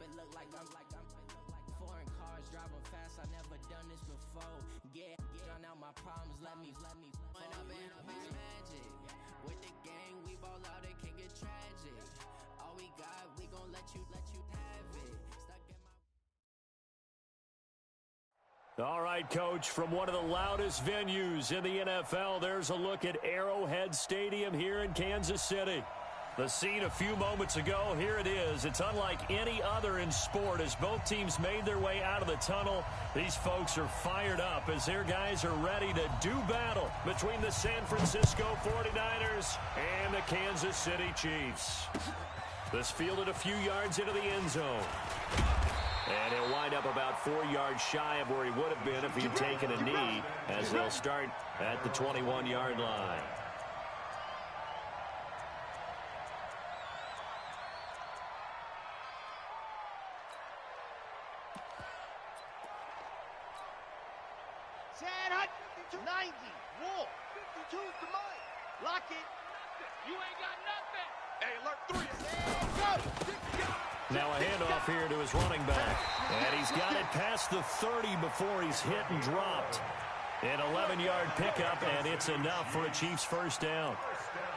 It look like I'm foreign cars driving fast. I never done this before. Get drown out my problems. Let me. When I've been magic with the gang, we ball out. It can get tragic. All we got, we gon' let you have it. Stuck in my. All right, Coach, from one of the loudest venues in the NFL, there's a look at Arrowhead Stadium here in Kansas City. The scene a few moments ago, here it is. It's unlike any other in sport as both teams made their way out of the tunnel. These folks are fired up as their guys are ready to do battle between the San Francisco 49ers and the Kansas City Chiefs. This fielded a few yards into the end zone. And he'll wind up about 4 yards shy of where he would have been if he'd taken a knee, as they'll start at the 21-yard line. Sad hut, 90, Wolf, 52 to mine. Lock it. You ain't got nothing. Hey, alert 3. Now a handoff here to his running back. And he's got it past the 30 before he's hit and dropped. An 11-yard pickup, and it's enough for a Chiefs first down.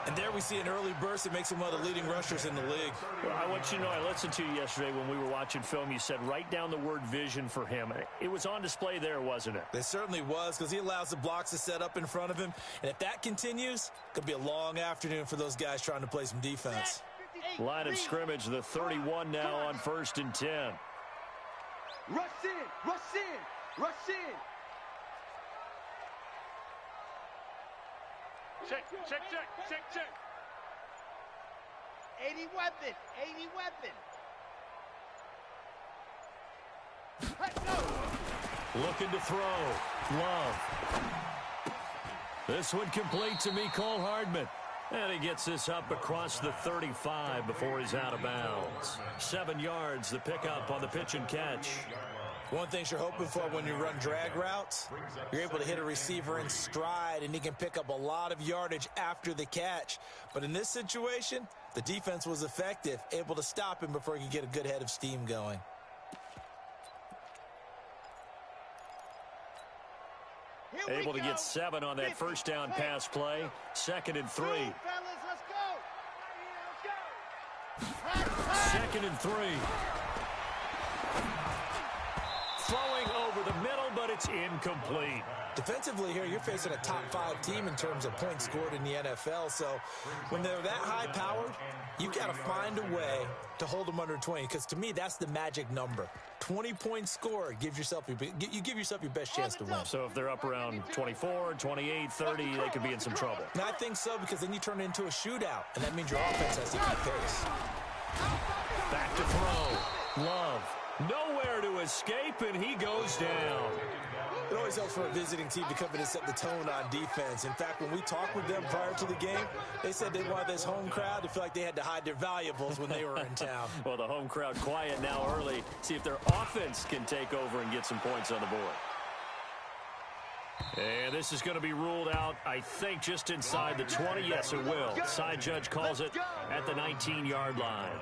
And there we see an early burst that makes him one of the leading rushers in the league. Well, I want you to know, I listened to you yesterday when we were watching film. You said write down the word vision for him. It was on display there, wasn't it? It certainly was, because he allows the blocks to set up in front of him. And if that continues, it could be a long afternoon for those guys trying to play some defense. Line of scrimmage, the 31 now on 1st and 10. Rush in, rush in, rush in. Check. 80 weapon, 80 weapon. Let's go. Looking to throw. Love. This one complete to Mecole Hardman. And he gets this up across the 35 before he's out of bounds. 7 yards, the pickup on the pitch and catch. One thing you're hoping for when you run drag routes, you're able to hit a receiver in stride, and he can pick up a lot of yardage after the catch. But in this situation, the defense was effective, able to stop him before he could get a good head of steam going. Able to get 7 on that first down pass play. 2nd and 3. Fellas, let's go. 2nd and 3. Throwing over the middle, but it's incomplete. Defensively here, you're facing a top 5 team in terms of points scored in the NFL. So when they're that high-powered, you got to find a way to hold them under 20. Because to me, that's the magic number. 20 points scored, you give yourself your best chance to win. So if they're up around 24, 28, 30, they could be in some trouble. And I think so, because then you turn it into a shootout, and that means your offense has to keep pace. Back to throw. Love. Nowhere to escape, and he goes down. It always helps for a visiting team to come in and set the tone on defense. In fact, when we talked with them prior to the game, they said they wanted this home crowd to feel like they had to hide their valuables when they were in town. Well, the home crowd quiet now early. See if their offense can take over and get some points on the board. And this is going to be ruled out, I think, just inside the 20. Yes, it will. Side judge calls it at the 19-yard line.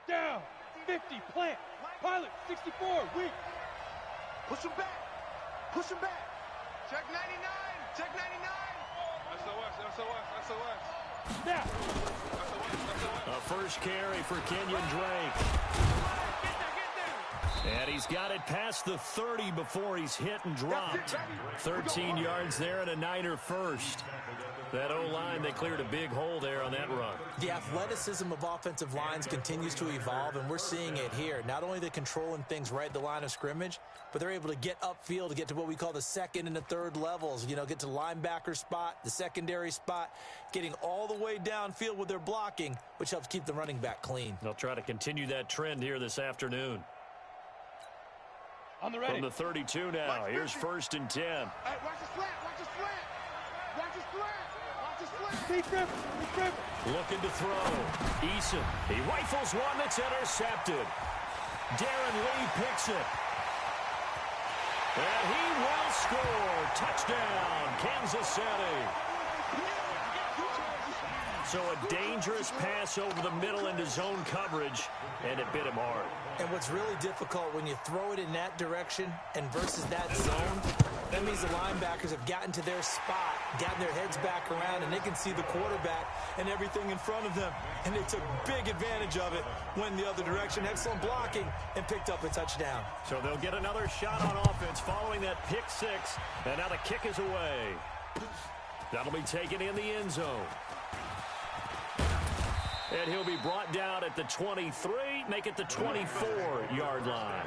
Down, 50, plant, pilot, 64, weak. Push him back, push him back. Check 99, check 99. SOS. Now. A first carry for Kenyon Drake. And he's got it past the 30 before he's hit and dropped. 13 yards there and a Niner first. That O-line, they cleared a big hole there on that run. The athleticism of offensive lines continues to evolve, and we're seeing it here. Not only they're controlling things right at the line of scrimmage, but they're able to get upfield to get to what we call the second and the third levels. You know, get to linebacker spot, the secondary spot, getting all the way downfield with their blocking, which helps keep the running back clean. They'll try to continue that trend here this afternoon. On the ready. From the 32 now, here's 1st and 10. Hey, watch the slant, watch the slant. Watch the Looking to throw. Eason. He rifles one that's intercepted. Darren Lee picks it. And he will score. Touchdown, Kansas City. So a dangerous pass over the middle into zone coverage, and it bit him hard. And what's really difficult when you throw it in that direction and versus that zone, that means the linebackers have gotten to their spot, gotten their heads back around, and they can see the quarterback and everything in front of them. And they took big advantage of it, went the other direction, excellent blocking, and picked up a touchdown. So they'll get another shot on offense following that pick six, and now the kick is away. That'll be taken in the end zone. And he'll be brought down at the 23, make it the 24-yard line.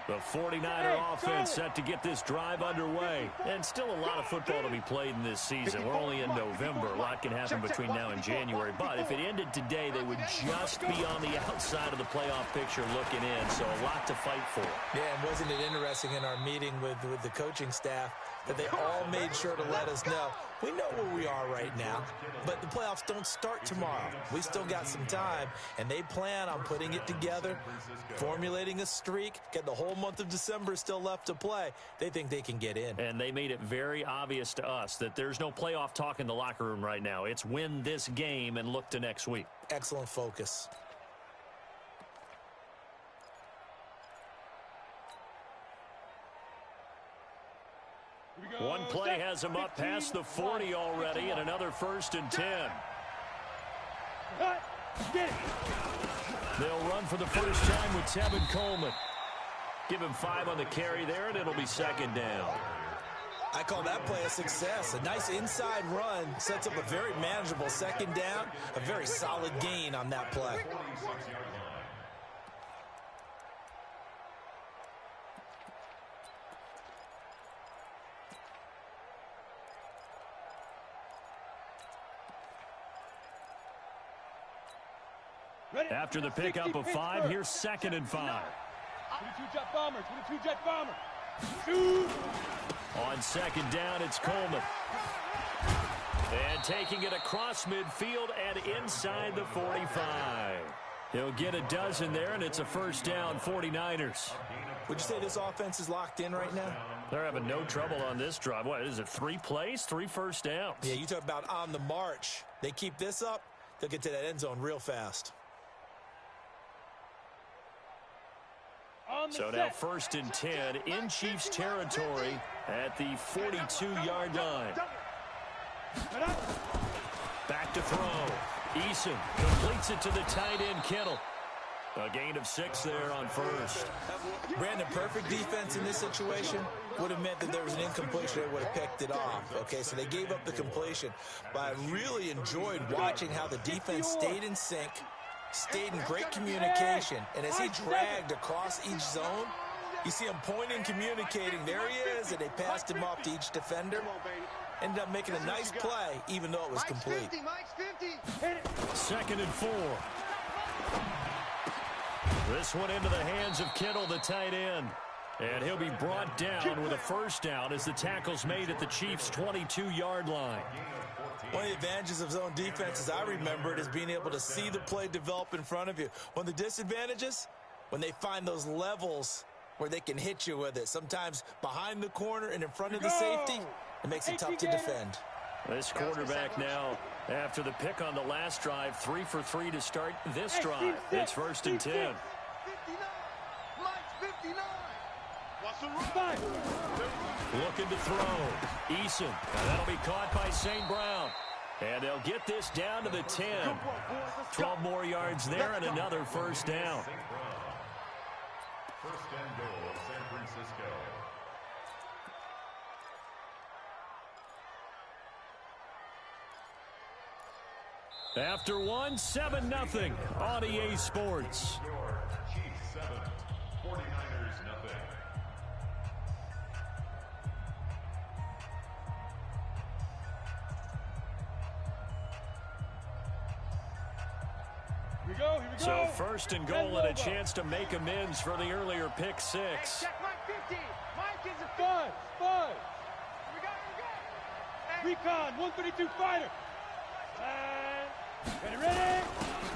The 49er offense set to get this drive underway. And still a lot of football to be played in this season. We're only in November. A lot can happen between now and January. But if it ended today, they would just be on the outside of the playoff picture looking in. So a lot to fight for. Yeah, and wasn't it interesting in our meeting with the coaching staff that they all made sure to let us know, we know where we are right now, but the playoffs don't start tomorrow. We still got some time, and they plan on putting it together, formulating a streak, get the whole month of December still left to play. They think they can get in. And they made it very obvious to us that there's no playoff talk in the locker room right now. It's win this game and look to next week. Excellent focus. One play has him up past the 40 already, and another 1st and 10. They'll run for the first time with Tevin Coleman. Give him 5 on the carry there, and it'll be 2nd down. I call that play a success. A nice inside run sets up a very manageable 2nd down, a very solid gain on that play. After the pickup of 5, here's 2nd and 5. 22 jet bomber, 22 jet bomber. Shoot! On 2nd down, it's Coleman. And taking it across midfield and inside the 45. He'll get a dozen there, and it's a 1st down, 49ers. Would you say this offense is locked in right now? They're having no trouble on this drive. What is it, 3 plays, 3 first downs? Yeah, you talk about on the march. They keep this up, they'll get to that end zone real fast. So now 1st and 10 in Chiefs territory at the 42-yard line. Back to throw. Eason completes it to the tight end, Kittle. A gain of 6 there on 1st. Brandon, perfect defense in this situation would have meant that there was an incompletion. They would have picked it off. Okay, so they gave up the completion. But I really enjoyed watching how the defense stayed in sync, stayed in great communication, and as he dragged across each zone, you see him pointing, communicating. There he is, and they passed him off to each defender. Ended up making a nice play, even though it was complete. 2nd and 4. This one into the hands of Kittle, the tight end. And he'll be brought down with a 1st down as the tackle's made at the Chiefs' 22-yard line. One of the advantages of zone defense, as I remember it, is being able to see the play develop in front of you. One of the disadvantages, when they find those levels where they can hit you with it, sometimes behind the corner and in front of the safety, it makes it tough to defend. This quarterback now, after the pick on the last drive, 3 for 3 to start this drive. It's 1st and 10. 59. Mike's 59. What's the run? Looking to throw. Eason. And that'll be caught by St. Brown. And they'll get this down to the 10. 12 more yards there and another 1st down. 1st and goal, San Francisco. After 1, 7-0 on EA Sports. Chiefs 7, 49ers nothing. Here we go, here we So first and goal and a chance to make amends for the earlier pick six. Check Mike 50. Mike is a Five. Here we go. Recon, 132 fighter. Ready.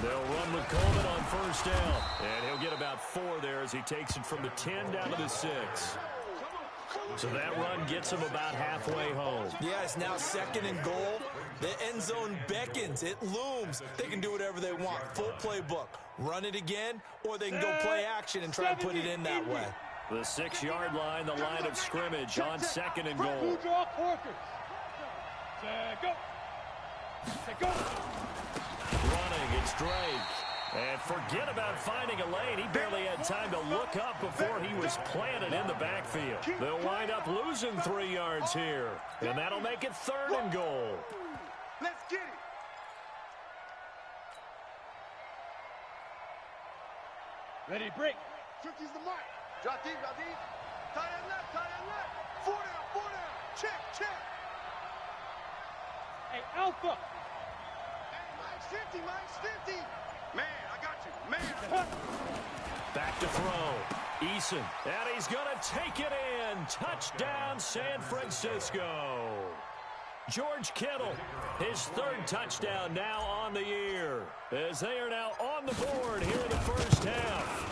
They'll run with Coleman on first down. And he'll get about 4 there as he takes it from the 10 down to the 6. So that run gets him about halfway home. Yeah, it's now second and goal. The end zone beckons. It looms. They can do whatever they want. Full playbook. Run it again, or they can go play action and try to put it in that way. The 6-yard line, the line of scrimmage on second and goal. Who draw Corkers? Go. Running, it's Drake. And forget about finding a lane. He barely had time to look up before he was planted in the backfield. They'll wind up losing 3 yards here. And that'll make it third and goal. Let's get it. Ready, break. Turkey's the mark. Drop deep. Tight end left. 4 down. Check. Hey, Alpha. Hey, Mike's 50. Man, I got you. Man. Back to throw. Eason. And he's going to take it in. Touchdown, San Francisco. George Kittle, his 3rd touchdown now on the year, as they are now on the board here in the first half.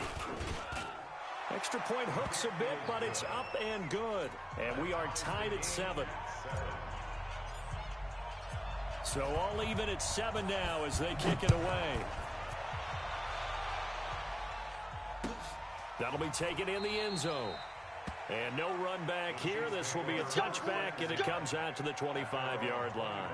Extra point hooks a bit, but it's up and good. And we are tied at 7. So all even at 7 now as they kick it away. That'll be taken in the end zone. And no run back here. This will be a touchback, and it comes out to the 25-yard line.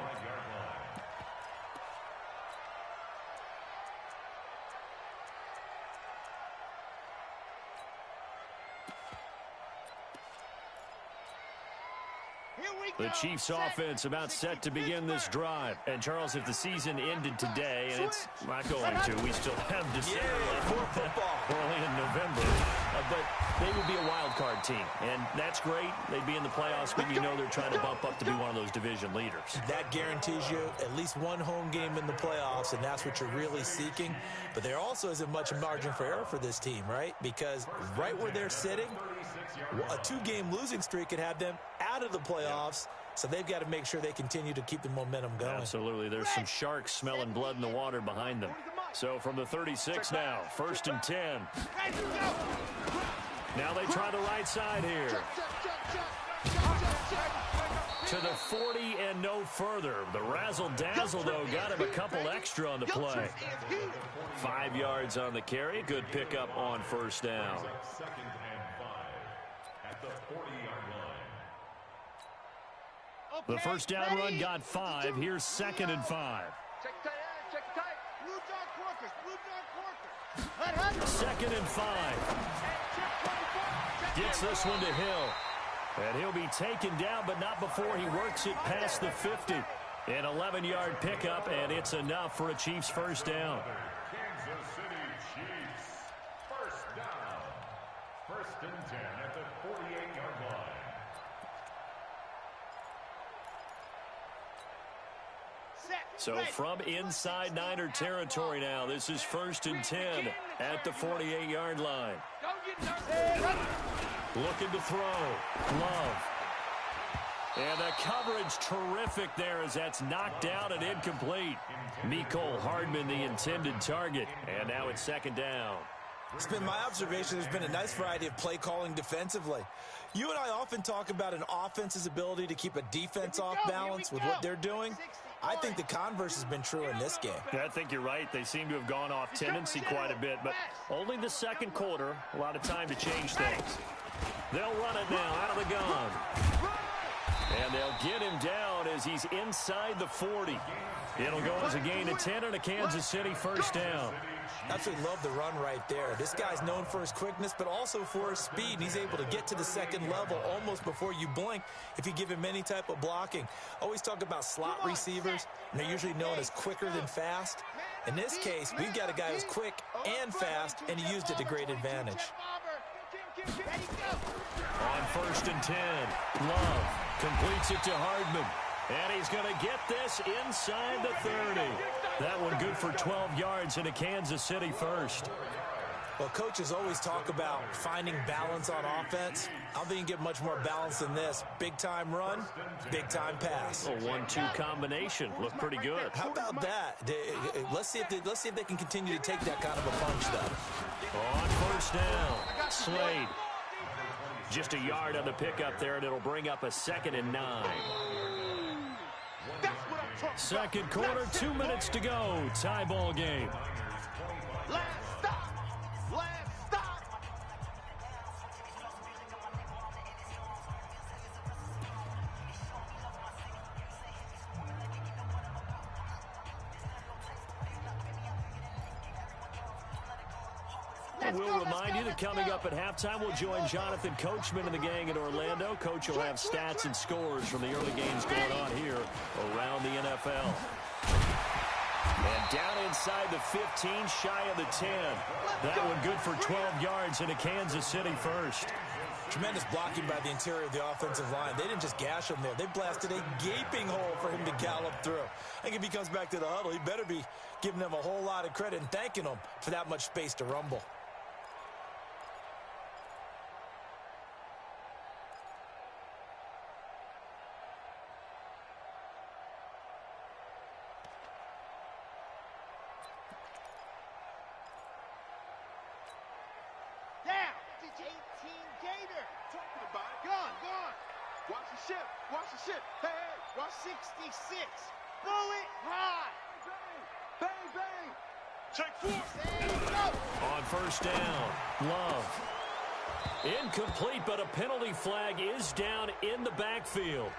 The Chiefs offense about set to begin this drive. And, Charles, if the season ended today, and it's not going to, we still have December early in November. But they would be a wild card team, and that's great. They'd be in the playoffs, but you know they're trying to bump up to be one of those division leaders. That guarantees you at least one home game in the playoffs, and that's what you're really seeking. But there also isn't much margin for error for this team, right? Because right where they're sitting, a 2-game losing streak could have them out of the playoffs, so they've got to make sure they continue to keep the momentum going. Absolutely. There's some sharks smelling blood in the water behind them. So from the 36 now, 1st and 10. Now they try the right side here. To the 40 and no further. The razzle-dazzle, though, got him a couple extra on the play. 5 yards on the carry. Good pickup on first down. 2nd and 5 at the 40-yard line. The first down run got 5. Here's 2nd and 5. Check tight. Blue dog Corkers. 2nd and 5. Gets this one to Hill. And he'll be taken down, but not before he works it past the 50. An 11-yard pickup, and it's enough for a Chiefs first down. Kansas City Chiefs. First down. 1st and 10 at the 48-yard line. So from inside Niner territory now, this is 1st and 10 at the 48-yard line. Looking to throw. Love. And the coverage terrific there as that's knocked out and incomplete. Mecole Hardman, the intended target. And now it's 2nd down. It's been my observation there's been a nice variety of play calling defensively. You and I often talk about an offense's ability to keep a defense off balance with what they're doing. I think the converse has been true in this game. I think you're right. They seem to have gone off tendency quite a bit, but only the 2nd quarter. A lot of time to change things. They'll run it now out of the gun. And they'll get him down as he's inside the 40. It'll go as a gain of 10 and a Kansas City first down. Absolutely love the run right there. This guy's known for his quickness, but also for his speed. He's able to get to the 2nd level almost before you blink if you give him any type of blocking. Always talk about slot receivers, and they're usually known as quicker than fast. In this case, we've got a guy who's quick and fast, and he used it to great advantage. On 1st and 10, Love completes it to Hardman. And he's going to get this inside the 30. That one good for 12 yards into Kansas City first. Well, coaches always talk about finding balance on offense. I don't think you can get much more balance than this. Big-time run, big-time pass. A 1-2 combination. Looked pretty good. How about that? Let's see if they can continue to take that kind of a punch, though. On first down, Slade. Just a yard on the pickup there, and it'll bring up a 2nd and 9. Second quarter, 2 minutes to go. Tie ball game. Last stop. Last stop. We'll remind you that coming up at halftime, we'll join Jonathan Coachman and the gang in Orlando. Coach will have stats and scores from the early games going on here around the NFL. And down inside the 15, shy of the 10. That one good for 12 yards into Kansas City first. Tremendous blocking by the interior of the offensive line. They didn't just gash him there. They blasted a gaping hole for him to gallop through. I think if he comes back to the huddle, he better be giving them a whole lot of credit and thanking them for that much space to rumble. Watch the ship. Hey, watch 66. Bullet high. Bang, bang. Check 4. On first down, Love. Incomplete, but a penalty flag is down in the backfield.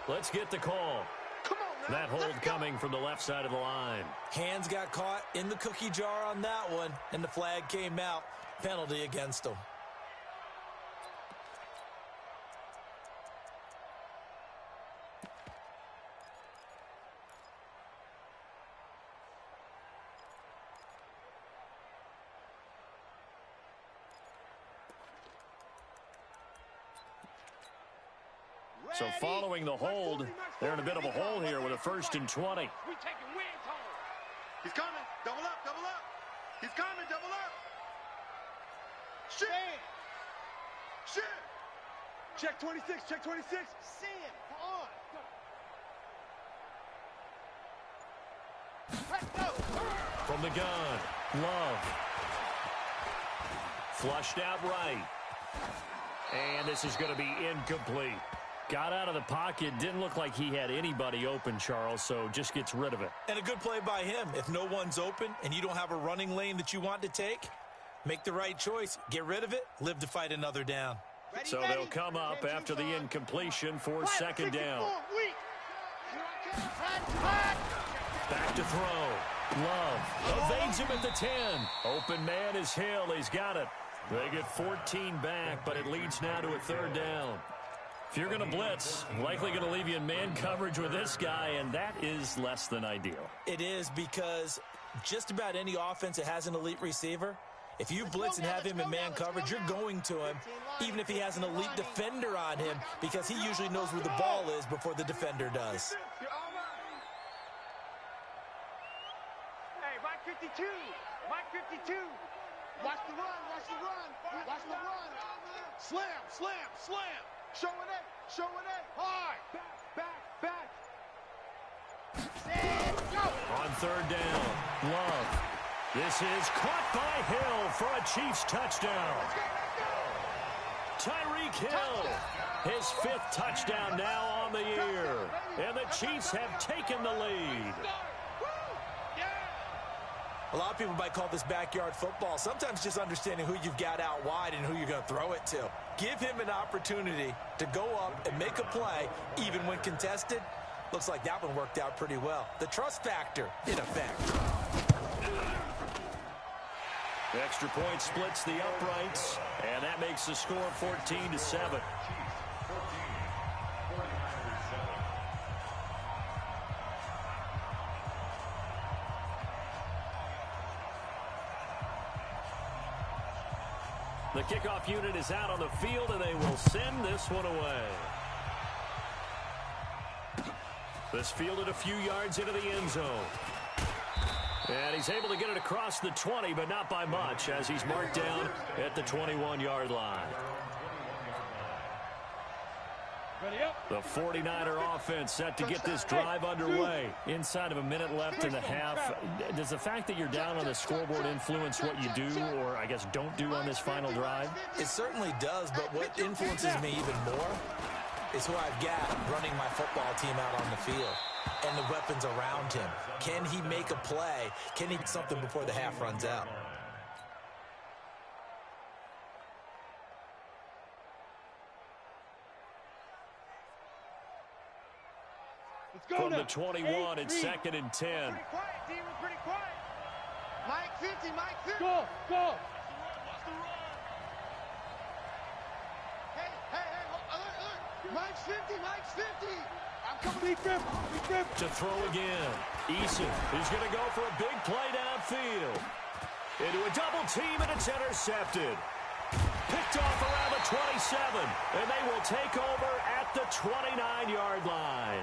Let's get the call. Come on, that hold coming from the left side of the line. Hands got caught in the cookie jar on that one, and the flag came out. Penalty against him. So following the hold, they're in a bit of a hole here with a 1st and 20. He's coming. Double up, double up. He's coming, double up. Shit. Shit. Check 26, check 26. Sam, come on. Let's go. From the gun, Love. Flushed out right. And this is going to be incomplete. Got out of the pocket. Didn't look like he had anybody open, Charles, so just gets rid of it. And a good play by him. If no one's open and you don't have a running lane that you want to take, make the right choice. Get rid of it. Live to fight another down. So they'll come up after the incompletion for 2nd down. Back to throw. Love evades him at the 10. Open man is Hill. He's got it. They get 14 back, but it leads now to a 3rd down. If you're going to blitz, likely going to leave you in man coverage with this guy, and that is less than ideal. It is, because just about any offense that has an elite receiver, if you blitz and have him in man coverage, you're going to him, even if he has an elite defender on him, because he usually knows where the ball is before the defender does. Hey, Mike 52. Mike 52. Watch the run, watch the run. Watch the run. Slam, slam, slam. Showing it, hard. Back. Stand, go. On 3rd down, Love. This is caught by Hill for a Chiefs touchdown. Tyreek Hill, his 5th touchdown now on the year. And the Chiefs have taken the lead. A lot of people might call this backyard football. Sometimes just understanding who you've got out wide and who you're going to throw it to. Give him an opportunity to go up and make a play, even when contested. Looks like that one worked out pretty well. The trust factor in effect. The extra point splits the uprights, and that makes the score 14-7. The kickoff unit is out on the field, and they will send this one away. This fielded a few yards into the end zone. And he's able to get it across the 20, but not by much, as he's marked down at the 21-yard line. The 49er offense set to get this drive underway. Inside of a minute left in the half. Does the fact that you're down on the scoreboard influence what you do, or I guess don't do on this final drive? It certainly does, but what influences me even more is who I've got running my football team out on the field and the weapons around him. Can he make a play? Can he do something before the half runs out? From the 21, it's 2nd and 10. Pretty quiet, D. We're pretty quiet. Mike 50, Mike 50. Go. Watch the run. Hey, look. Mike's 50, Mike's 50. I'm coming. Be careful. To throw again. Eason is going to go for a big play downfield. Into a double team, and it's intercepted. Picked off around the 27, and they will take over at the 29-yard line.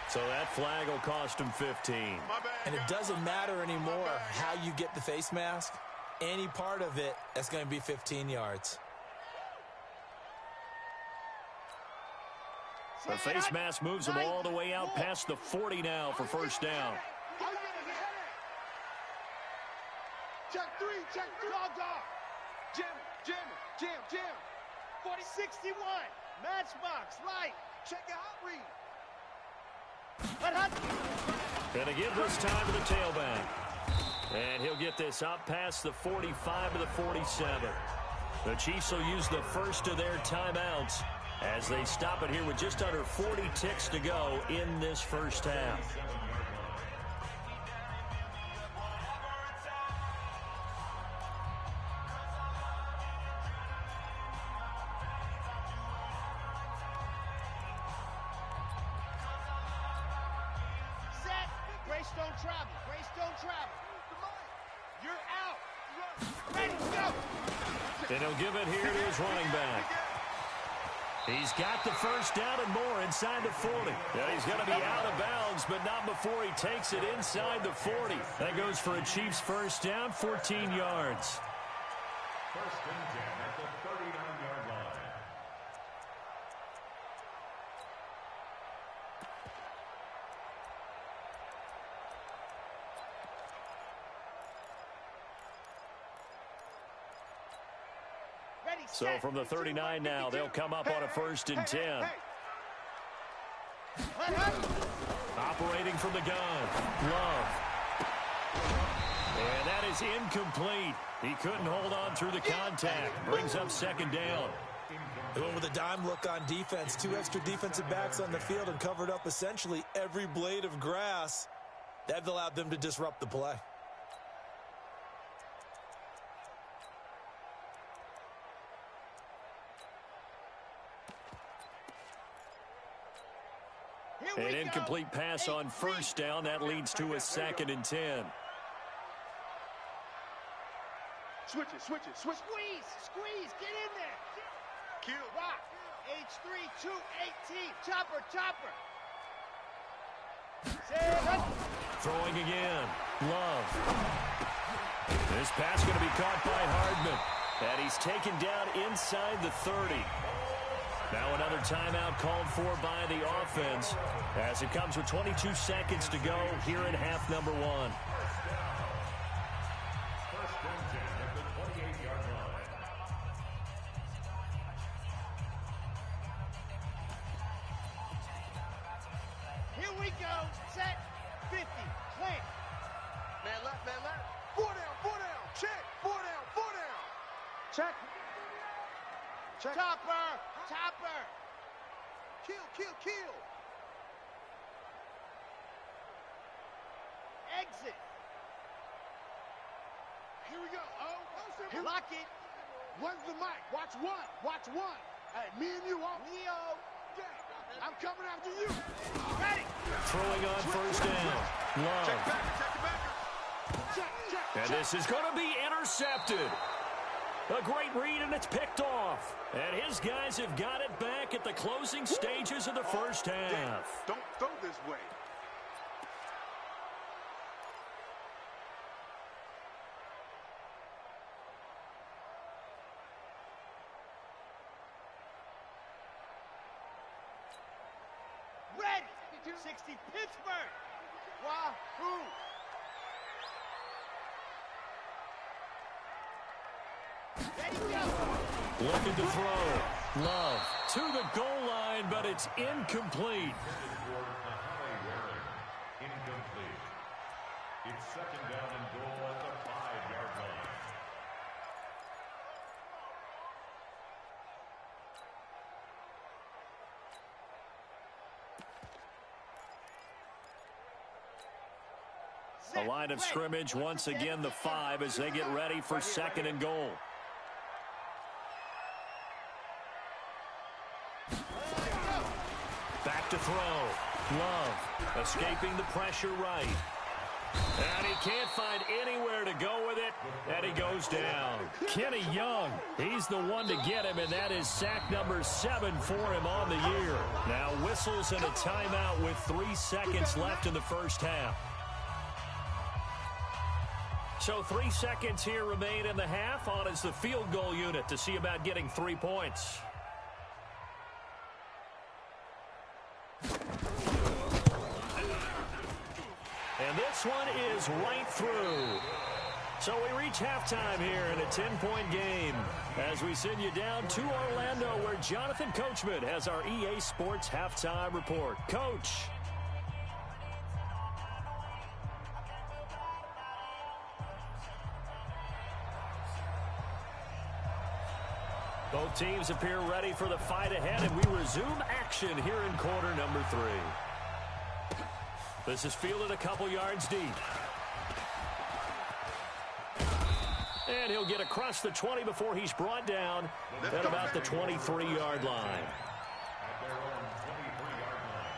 So that flag will cost him 15. And it doesn't matter anymore how you get the face mask. Any part of it, that's going to be 15 yards. The face mask moves him all the way out past the 40 now for first down. Check three. Dog. Jim. 40-61. Matchbox, right. Check your hot read. Gonna give this time to the tailback. And he'll get this up past the 45 to the 47. The Chiefs will use the first of their timeouts as they stop it here with just under 40 ticks to go in this first half. Grace don't travel. You're out. Ready, go. And he'll give it here to his running back. He's got the first down and more inside the 40. Yeah, he's going to be out of bounds, but not before he takes it inside the 40. That goes for a Chiefs first down, 14 yards. First and 10 at the 39-yard line. So from the 39 now, they'll come up on a first and 10. Operating from the gun, Love. And that is incomplete. He couldn't hold on through the contact. Brings up second down. They went with a dime look on defense. 2 extra defensive backs on the field and covered up essentially every blade of grass. That allowed them to disrupt the play. An incomplete pass on first down. That leads to a second and 10. Switch it. Squeeze. Get in there. Kill. Rock. H3, 218. Chopper. Throwing again. Love. This pass going to be caught by Hardman. And he's taken down inside the 30. Now another timeout called for by the offense as it comes with 22 seconds to go here in half number 1. First and 10 at the 28-yard line. Here we go. Set. 50. Plant. Man left. 4 down. Check. 4 down. Check. Chopper. Kill. Exit. Here we go. Oh, lock it. One's the mic. Watch one. Hey, me and you. Leo. I'm coming after you. Ready. Throwing on first down. Love. Check. And this is going to be intercepted. A great read, and it's picked off. And his guys have got it back at the closing stages of the first half. Don't throw this way. Red 60 Pittsburgh. Wahoo! Looking to throw. Love to the goal line, but it's incomplete. Incomplete. It's second down and goal at the 5-yard line. The line of scrimmage once again the 5 as they get ready for second and goal. Back to throw. Love escaping the pressure right. And he can't find anywhere to go with it, and he goes down. Kenny Young, he's the one to get him, and that is sack number 7 for him on the year. Now whistles and a timeout with 3 seconds left in the first half. So 3 seconds here remain in the half. On is the field goal unit to see about getting 3 points. And this one is right through. So we reach halftime here in a 10-point game as we send you down to Orlando where Jonathan Coachman has our EA Sports halftime report. Coach. Both teams appear ready for the fight ahead, and we resume action here in quarter number 3. This is fielded a couple yards deep. And he'll get across the 20 before he's brought down at about the 23-yard line. At their own 23-yard line.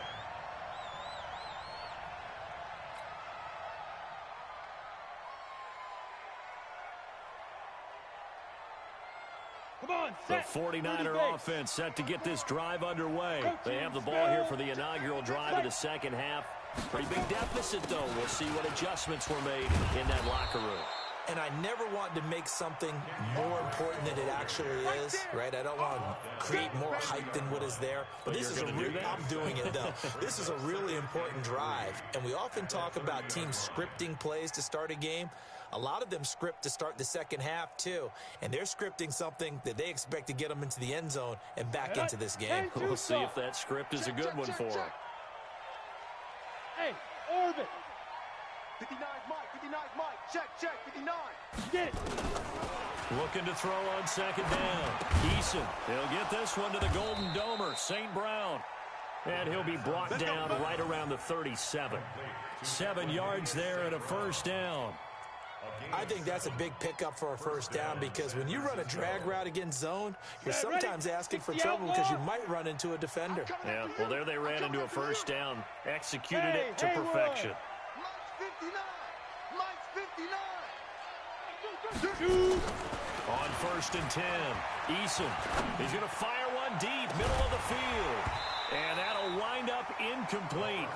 Come on, The set. 49er offense set to get this drive underway. They have the ball here for the inaugural drive of the second half. Pretty big deficit, though. We'll see what adjustments were made in that locker room. And I never want to make something more important than it actually is, right? I don't want to create more hype than what is there. But this is I'm doing it, though. This is a really important drive. And we often talk about teams scripting plays to start a game. A lot of them script to start the second half, too. And they're scripting something that they expect to get them into the end zone and back into this game. We'll see if that script is a good one for them. Hey, orbit. 59 Mike, check, 59. Get it. Looking to throw on second down. Eason, he'll get this one to the Golden Domer, St. Brown. And he'll be brought down right around the 37. 7 yards there and a first down. I think that's a big pickup for a first down because when you run a drag route against zone, you're sometimes asking for trouble because you might run into a defender. Yeah, well, there they ran into a first down. Executed it to perfection. Mike's 59. On first and 10, Eason, he's going to fire one deep, middle of the field. And that'll wind up incomplete.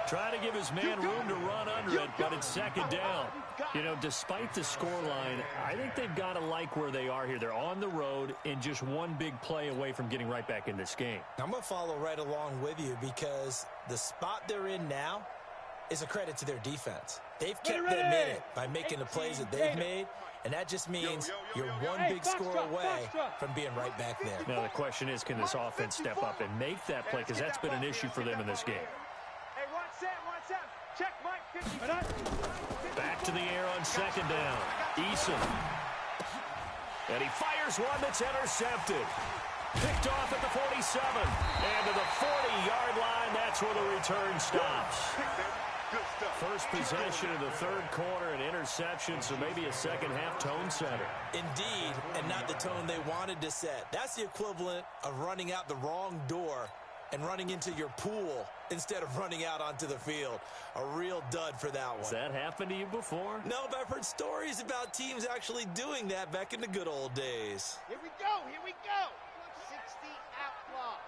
Trying to give his man room to run under it, but it's second down. You know, despite the scoreline, I think they've got to like where they are here. They're on the road and just one big play away from getting right back in this game. I'm going to follow right along with you because the spot they're in now is a credit to their defense. They've kept them in it by making the plays that they've made, and that just means you're one big score away from being right back there. Now, the question is, can this offense step up and make that play? Because that's been an issue for them in this game. Hey, watch Sam. Check Mike, 50. Back to the air on second down. Eason. And he fires one that's intercepted. Picked off at the 47. And to the 40-yard line, that's where the return stops. First possession of the third quarter, an interception, so maybe a second-half tone setter. Indeed, and not the tone they wanted to set. That's the equivalent of running out the wrong door and running into your pool instead of running out onto the field. A real dud for that one. Has that happened to you before? No, but I've heard stories about teams actually doing that back in the good old days. Here we go. Here we go. 60 outlaws.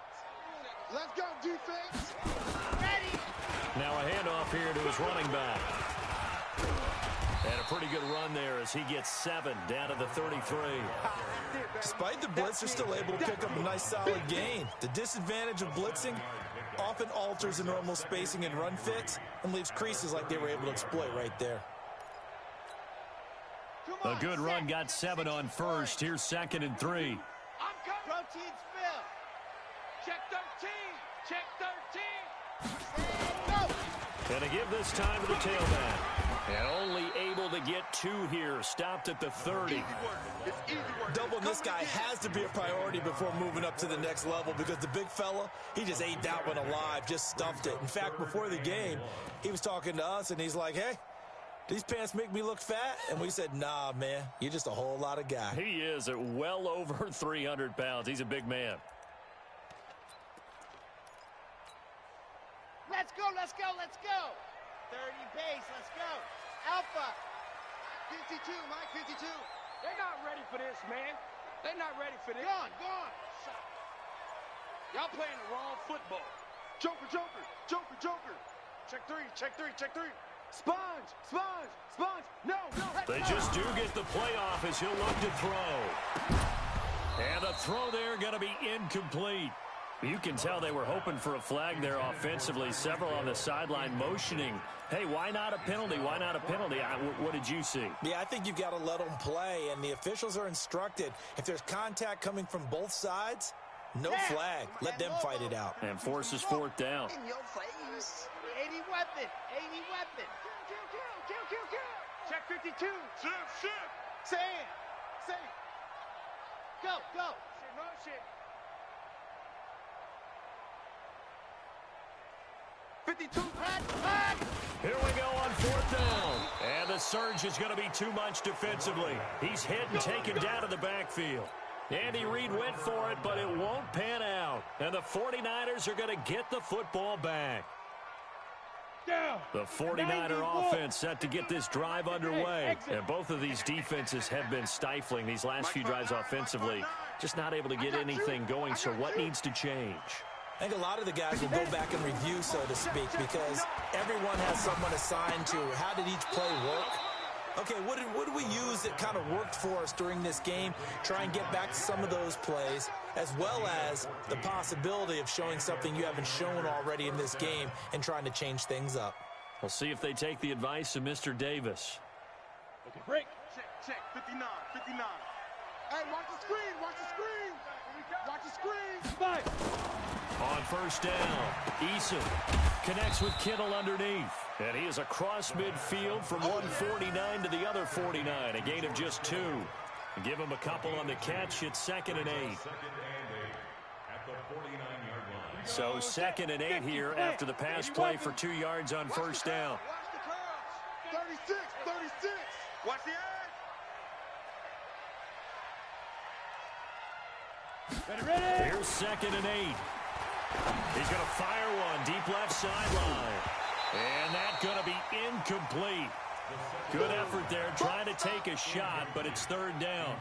Let's go, defense. Ready. Now a handoff here to his running back. And a pretty good run there as he gets 7 down to the 33. Despite the blitz, they're still able to pick up a nice solid gain. The disadvantage of blitzing often alters the normal spacing and run fits and leaves creases like they were able to exploit right there. A good run got 7 on first. Here's 2nd and 3. Protein spill. Check 13. Check 13. Go. And to give this time to the tailback. And only able to get 2 here. Stopped at the 30. Easy work. It's easy work. Doubling this guy has to be a priority before moving up to the next level because the big fella, he just ate that one alive, just stuffed it. In fact, before the game, he was talking to us, and he's like, hey, these pants make me look fat? And we said, nah, man, you're just a whole lot of guy. He is at well over 300 pounds. He's a big man. Let's go. Let's go. Let's go. 30 pace. Let's go. Alpha. 52, Mike, 52. They're not ready for this, man. They're not ready for this. Gone. Gone. Y'all playing the wrong football. Joker, Joker, Joker, Joker. Check 3, check 3, check 3. Sponge, sponge, sponge. No, no. They just do get the playoff as he'll look to throw. And the throw there going to be incomplete. You can tell they were hoping for a flag there offensively. Several on the sideline motioning. Hey, why not a penalty? Why not a penalty? What did you see? Yeah, I think you've got to let them play, and the officials are instructed. If there's contact coming from both sides, no flag. Let them fight it out. And forces 4th down. In your face. 80 weapon. 80 weapon. Kill. Check 52. Shift. Sam. Go. Shit, no shit. 52. Hot. Here we go on 4th down. And the surge is going to be too much defensively. He's hit and taken down to the backfield. Andy Reid went for it, but it won't pan out. And the 49ers are going to get the football back. Down. The 49er offense set to get this drive underway. And both of these defenses have been stifling these last few drives offensively. Just not able to get anything going, so what needs to change? I think a lot of the guys will go back and review, so to speak, because everyone has someone assigned to how did each play work. Okay, what did we use that kind of worked for us during this game? Try and get back to some of those plays, as well as the possibility of showing something you haven't shown already in this game and trying to change things up. We'll see if they take the advice of Mr. Davis. Okay, break. Check 59. Hey, watch the screen. Watch the screen. Five. On 1st down, Eason connects with Kittle underneath. And he is across midfield from 149 to the other 49, a gain of just 2. Give him a couple on the catch. It's 2nd and 8. At the 49-yard line. So 2nd and 8 here after the pass play for 2 yards on 1st down. Watch the curls. 36. Watch the edge. Ready. Here's 2nd and 8. He's going to fire one deep left sideline. And that's going to be incomplete. Good effort there, trying to take a shot, but it's 3rd down.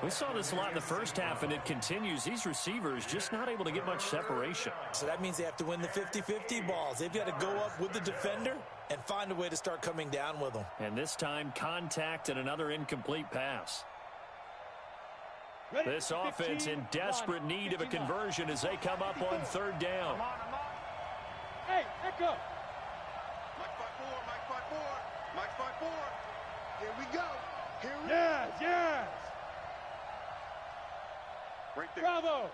We saw this a lot in the first half, and it continues. These receivers just not able to get much separation. So that means they have to win the 50-50 balls. They've got to go up with the defender and find a way to start coming down with them. And this time, contact and another incomplete pass. Ready. This offense 15, in desperate need of a 59. conversion as they come up on 3rd down. I'm on. Hey, echo. Mike 5-4. Here we go. Yes. Right there. Bravo.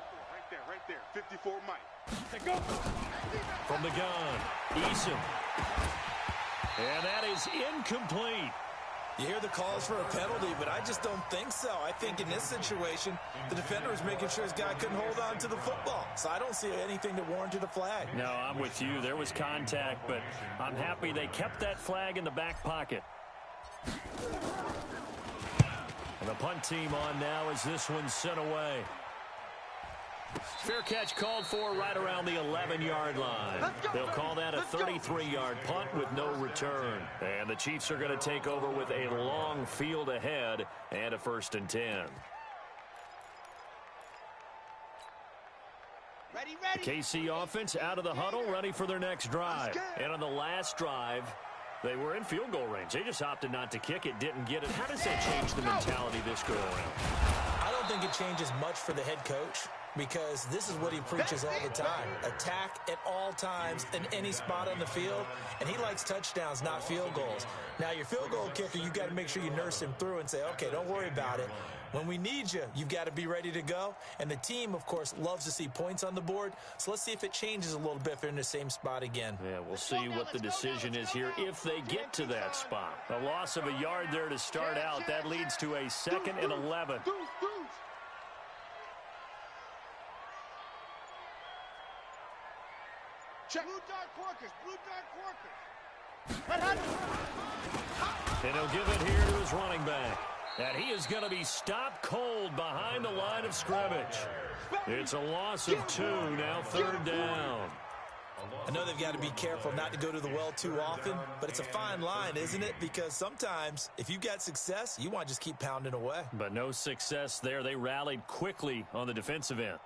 Right there. 54 Mike. Let's go. From the gun, Eason. And that is incomplete. You hear the calls for a penalty, but I just don't think so. I think in this situation, the defender was making sure his guy couldn't hold on to the football. So I don't see anything that warranted a flag. No, I'm with you. There was contact, but I'm happy they kept that flag in the back pocket. And the punt team on now as this one's sent away. Fair catch called for right around the 11-yard line. They'll call that a 33-yard punt with no return. And the Chiefs are going to take over with a long field ahead and a 1st and 10. Ready. The KC offense out of the huddle, ready for their next drive. And on the last drive, they were in field goal range. They just opted not to kick it, didn't get it. How does that change the mentality this go around? I don't think it changes much for the head coach, because this is what he preaches all the time. Attack at all times in any spot on the field, and he likes touchdowns, not field goals. Now, your field goal kicker, you've got to make sure you nurse him through and say, okay, don't worry about it. When we need you, you've got to be ready to go. And the team, of course, loves to see points on the board. So let's see if it changes a little bit if they're in the same spot again. Yeah, we'll see what the decision is here if they get to that spot. A loss of a yard there to start out. That leads to a 2nd and 11. Check. Blue dark Corkers. And he'll give it here to his running back. And he is going to be stopped cold behind the line of scrimmage. It's a loss of 2, now 3rd down. I know they've got to be careful not to go to the well too often, but it's a fine line, isn't it? Because sometimes if you've got success, you want to just keep pounding away. But no success there. They rallied quickly on the defensive end.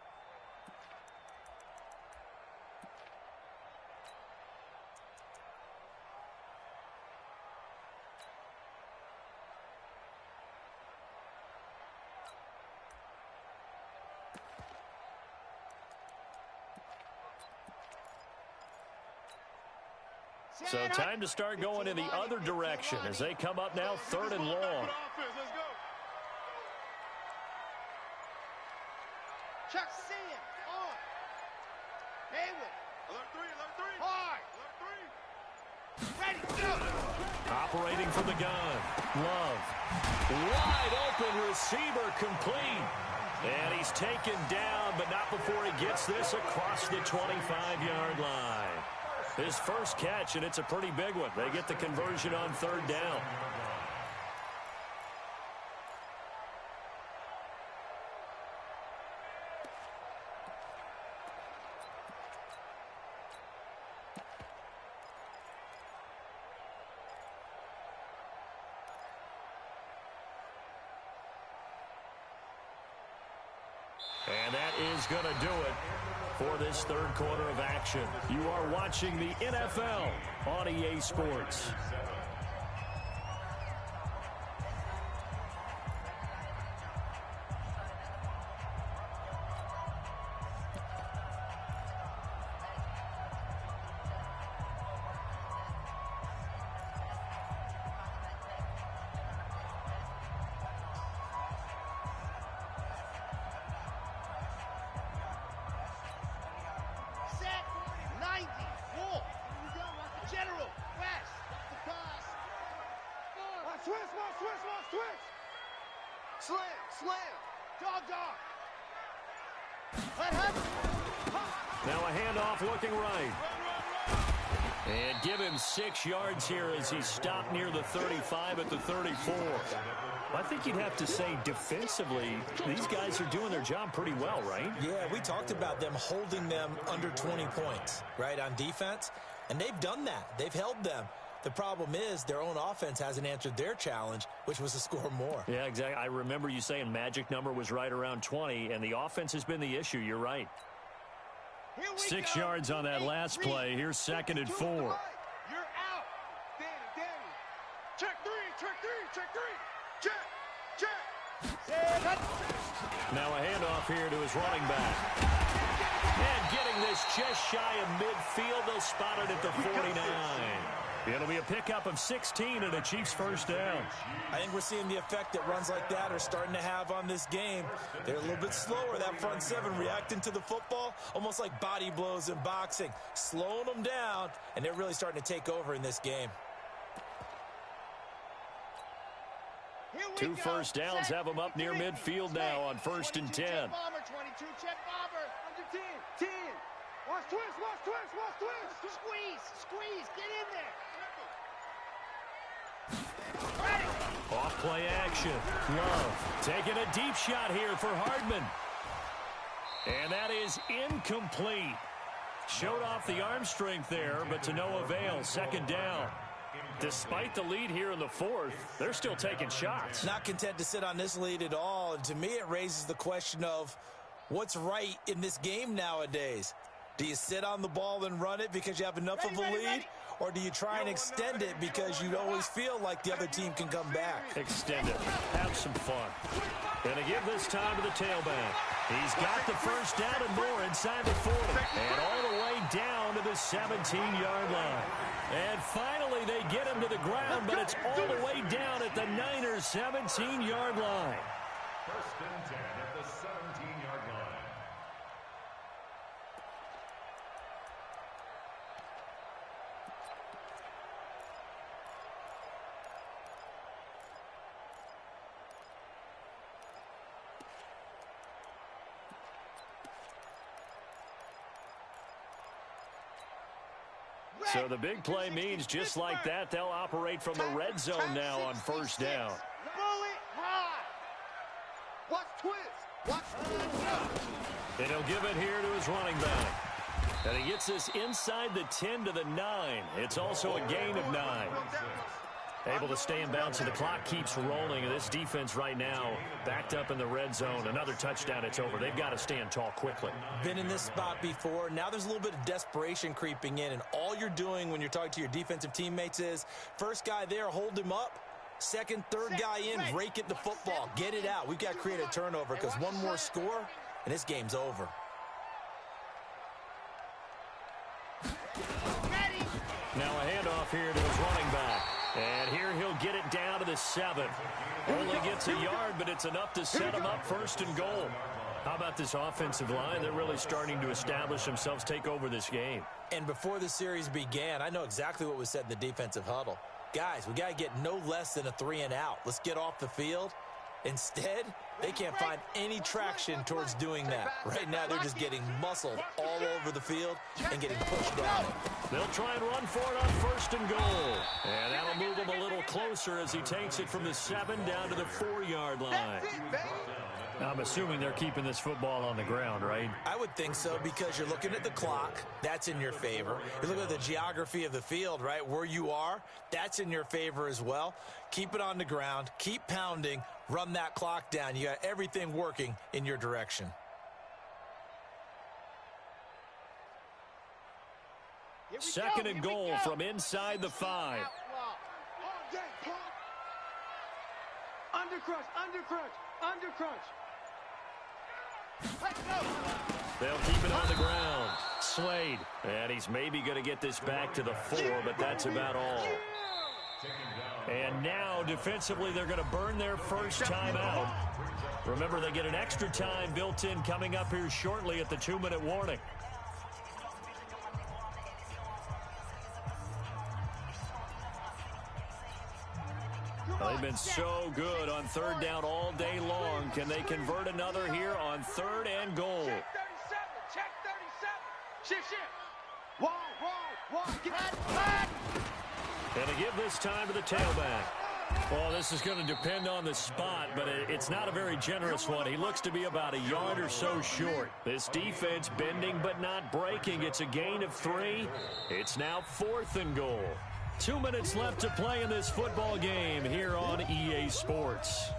So time to start going in the other direction as they come up now 3rd and long. Chuck Sean on. Haywood. Alert 3. Hard. Ready. Go. Operating from the gun. Love. Wide open receiver complete. And he's taken down, but not before he gets this across the 25-yard line. His first catch, and it's a pretty big one. They get the conversion on 3rd down. And that is going to do it for this 3rd quarter of action. You are watching the NFL on EA Sports. Now a handoff looking right. And give him 6 yards here as he stopped near the 35 at the 34. I think you'd have to say defensively, these guys are doing their job pretty well, right? Yeah, we talked about them holding them under 20 points, right, on defense. And they've done that. They've held them. The problem is their own offense hasn't answered their challenge, which was to score more. Yeah, exactly. I remember you saying magic number was right around 20, and the offense has been the issue. You're right. 6 yards on that last play. Here's 2nd and 4. You're out. Danny. Check 3. Check. Now a handoff here to his running back. And getting this just shy of midfield. They'll spot it at the 49. It'll be a pickup of 16 and a Chiefs first down. I think we're seeing the effect that runs like that are starting to have on this game. They're a little bit slower, that front 7, reacting to the football, almost like body blows in boxing, slowing them down, and they're really starting to take over in this game. 2 first downs have them up near midfield now on 1st and 10. Check bomber, 22, check bomber. Under 10. Watch twist. Squeeze, get in there. Ready. Off play action. Love taking a deep shot here for Hardman. And that is incomplete. Showed off the arm strength there, but to no avail. Second down. Despite the lead here in the fourth, they're still taking shots. Not content to sit on this lead at all. And to me, it raises the question of what's right in this game nowadays. Do you sit on the ball and run it because you have enough of a lead? Or do you try and extend it because you always feel like the other team can come back? Extend it. Have some fun. Gonna give this time to the tailback. He's got the first down and more inside the 40. And all the way down to the 17-yard line. And finally, they get him to the ground, but it's all the way down at the Niners' 17-yard line. First and 10 at the 17-yard line. So the big play means just like that, they'll operate from the red zone now on first down. Bullet high. Watch twist. Watch twist. And he'll give it here to his running back. And he gets this inside the 10 to the 9. It's also a gain of 9. Able to stay in bounds, and the clock keeps rolling. And this defense right now backed up in the red zone. Another touchdown, it's over. They've got to stand tall quickly. Been in this spot before. Now there's a little bit of desperation creeping in, and all you're doing when you're talking to your defensive teammates is first guy there, hold him up. Second, third guy in, rake it the football. Get it out. We've got to create a turnover because one more score, and this game's over. Now a handoff here to his running back. And here he'll get it down to the 7. Only gets a yard, but it's enough to set him up first and goal. How about this offensive line? They're really starting to establish themselves, take over this game. And before the series began, I know exactly what was said in the defensive huddle. Guys, we got to get no less than a 3 and out. Let's get off the field. Instead, they can't find any traction towards doing that. Right now, they're just getting muscled all over the field and getting pushed down. They'll try and run for it on first and goal. And that'll move him a little closer as he takes it from the 7 down to the 4-yard line. I'm assuming they're keeping this football on the ground, right? I would think so because you're looking at the clock. That's in your favor. You're looking at the geography of the field, right? Where you are, that's in your favor as well. Keep it on the ground. Keep pounding. Run that clock down. You got everything working in your direction. Second and goal from inside the 5. Undercrunch, undercrunch, undercrunch. They'll keep it on the ground. Slade. And he's maybe going to get this back to the 4, but that's about all. And now, defensively, they're going to burn their first timeout. Remember, they get an extra time built in coming up here shortly at the 2-minute warning. They've been so good on third down all day long. Can they convert another here on 3rd and goal? Check 37. Shift. Wall. Get back. And to give this time to the tailback. Well, this is going to depend on the spot, but it's not a very generous one. He looks to be about a yard or so short. This defense bending but not breaking. It's a gain of 3. It's now 4th and goal. 2 minutes left to play in this football game here on EA Sports.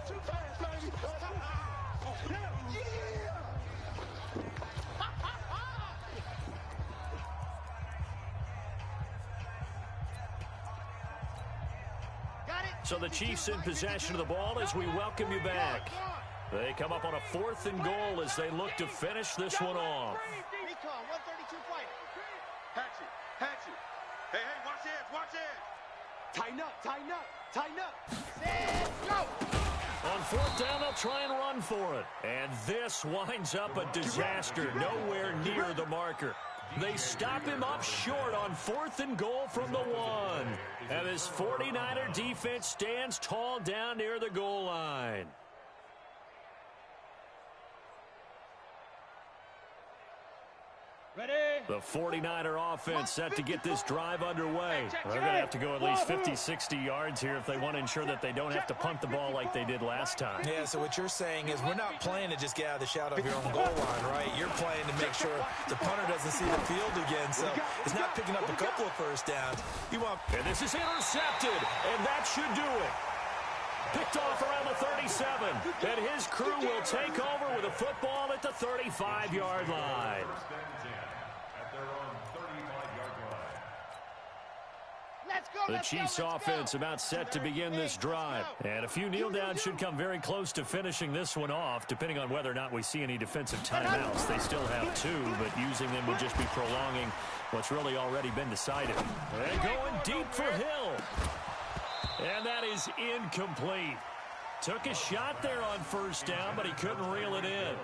So the Chiefs in possession of the ball as we welcome you back. They come up on a 4th and goal as they look to finish this one off. Recon, 132 fighter. Hatchet. Hey, watch it. Tighten up. Set, go. On 4th down, they'll try and run for it. And this winds up a disaster, nowhere near the marker. They stop him up short on 4th and goal from the 1. And this 49er defense stands tall down near the goal line. The 49er offense set to get this drive underway. They're going to have to go at least 50, 60 yards here if they want to ensure that they don't have to punt the ball like they did last time. Yeah, so what you're saying is we're not playing to just get out of the shadow of your own goal line, right? You're playing to make sure the punter doesn't see the field again, so it's not picking up a couple of first downs. And this is intercepted, and that should do it. Picked off around the 37, and his crew will take over with a football at the 35-yard line. The Chiefs offense about set to begin this drive. And a few kneel downs should come very close to finishing this one off, depending on whether or not we see any defensive timeouts. They still have 2, but using them would just be prolonging what's really already been decided. And going deep for Hill. And that is incomplete. Took a shot there on first down, but he couldn't reel it in.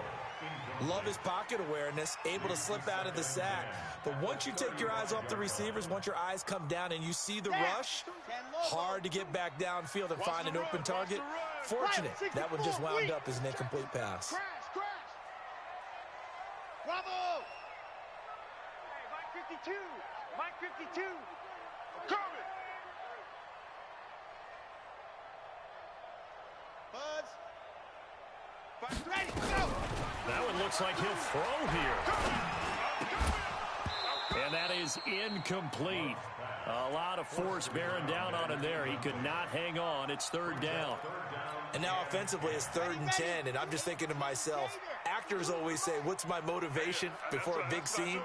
Love his pocket awareness, able to slip out of the sack. But once you take your eyes off the receivers, once your eyes come down and you see the rush, hard to get back downfield and find an open target. Fortunate, that one just wound up as an incomplete pass. Bravo! Hey, Mike 52! Mike 52! Coming! Buds! Ready, go! That one looks like he'll throw here. And that is incomplete. A lot of force bearing down on him there. He could not hang on. It's third down. And now offensively it's 3rd and 10, and I'm just thinking to myself, actors always say, what's my motivation before a big scene?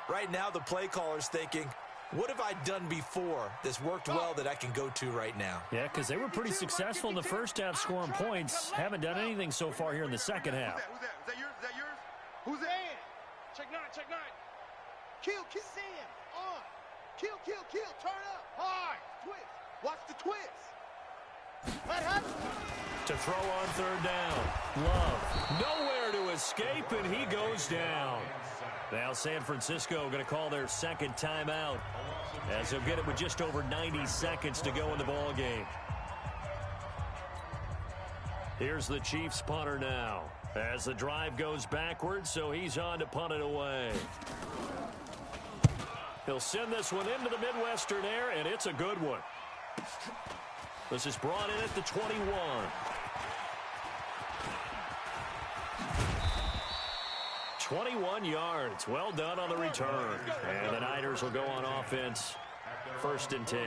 Right now the play caller's thinking, what have I done before that's worked well that I can go to right now? Yeah, because they were pretty successful in the first half scoring points. Haven't done anything so far here in the second half. Who's that? Is that yours? Is that yours? Who's that? Check 9, check 9. Kill, Sam, on. Kill, turn up. Hard, twist. Watch the twist. To throw on third down. Love, nowhere to escape, and he goes down. Now San Francisco going to call their second timeout, as they'll get it with just over 90 seconds to go in the ball game. Here's the Chiefs punter now, as the drive goes backwards, so he's on to punt it away. He'll send this one into the Midwestern air, and it's a good one. This is brought in at the 21. 21 yards. Well done on the return. And the Niners will go on offense. 1st and 10.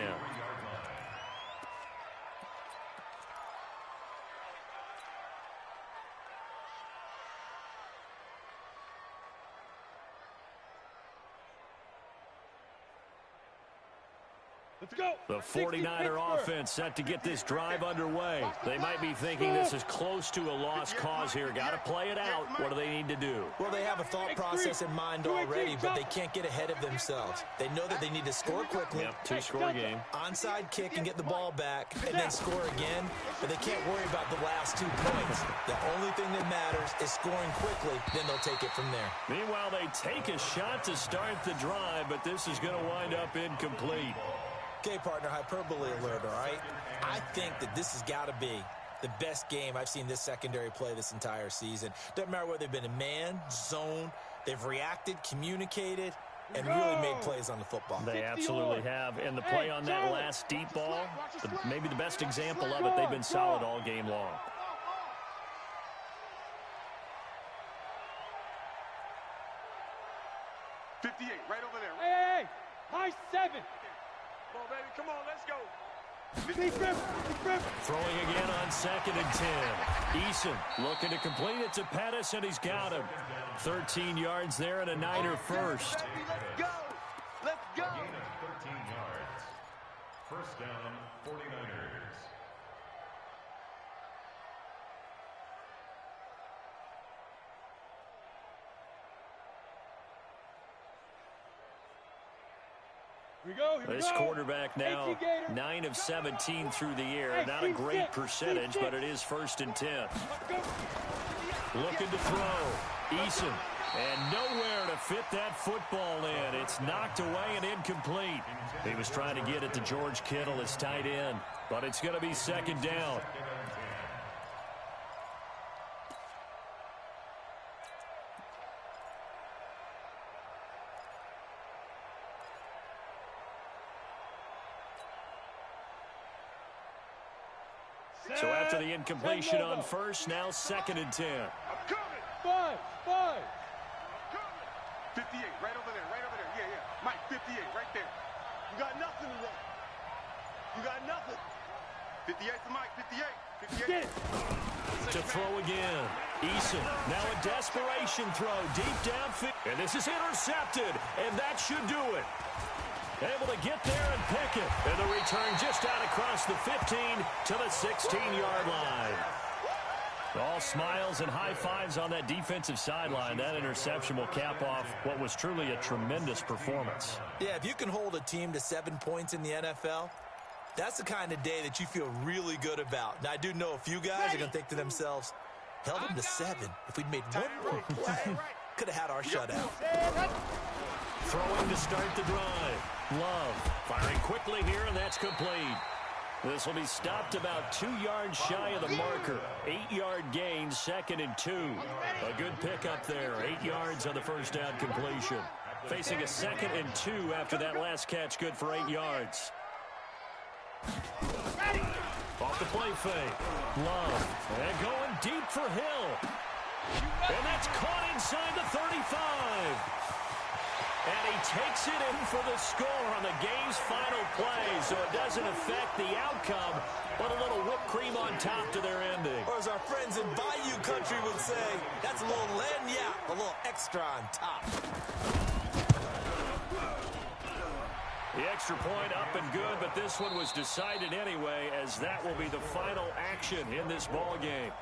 Let's go. The 49er offense set to get this drive underway. They might be thinking this is close to a lost cause here. Got to play it out. What do they need to do? Well, they have a thought process in mind already, but they can't get ahead of themselves. They know that they need to score quickly. Yep, 2-score game. Onside kick and get the ball back, and then score again. But they can't worry about the last 2 points. The only thing that matters is scoring quickly. Then they'll take it from there. Meanwhile, they take a shot to start the drive, but this is going to wind up incomplete. Okay, partner, hyperbole alert, all right? I think that this has got to be the best game I've seen this secondary play this entire season. Doesn't matter whether they've been in man, zone, they've reacted, communicated, and really made plays on the football. They absolutely have. And the play on that last deep ball, maybe the best example of it, they've been solid all game long. Right over there. Hey, high 7. Come on, baby. Come on, let's go. Throwing again on 2nd and 10. Eason looking to complete it to Pettis, and he's got him. 13 yards there and a Niner first. Let's go. Let's go. Gain of 13 yards. First down, 49ers. This quarterback now 9 of 17 through the air. Not a great percentage, but it is 1st and 10. Looking to throw. Eason. And nowhere to fit that football in. It's knocked away and incomplete. He was trying to get it to George Kittle, his tight end. But it's going to be 2nd down. So after the incompletion on first, now 2nd and 10. I'm coming. 5. 58, right over there. Yeah. Mike, 58, right there. You got nothing to run. You got nothing. 58 to Mike, 58. Get it. To throw again. Eason, now a desperation throw deep downfield. And this is intercepted, and that should do it. Able to get there and pick it. And the return just out across the 15 to the 16-yard line. All smiles and high fives on that defensive sideline. That interception will cap off what was truly a tremendous performance. Yeah, if you can hold a team to 7 points in the NFL, that's the kind of day that you feel really good about. Now, I do know a few guys are going to think to themselves, held them to 7. If we'd made one more play, could have had our shutout. Throwing to start the drive. Love firing quickly here, and that's complete. This will be stopped about 2 yards shy of the marker. 8-yard gain, 2nd and 2. A good pickup there. 8 yards on the first down completion. Facing a 2nd and 2 after that last catch, good for 8 yards. Off the play fake. Love. And going deep for Hill. And that's caught inside the 35. And he takes it in for the score on the game's final play, so it doesn't affect the outcome, but a little whipped cream on top to their ending. Or as our friends in Bayou Country would say, that's a little lagniappe, a little extra on top. The extra point up and good, but this one was decided anyway, as that will be the final action in this ball game.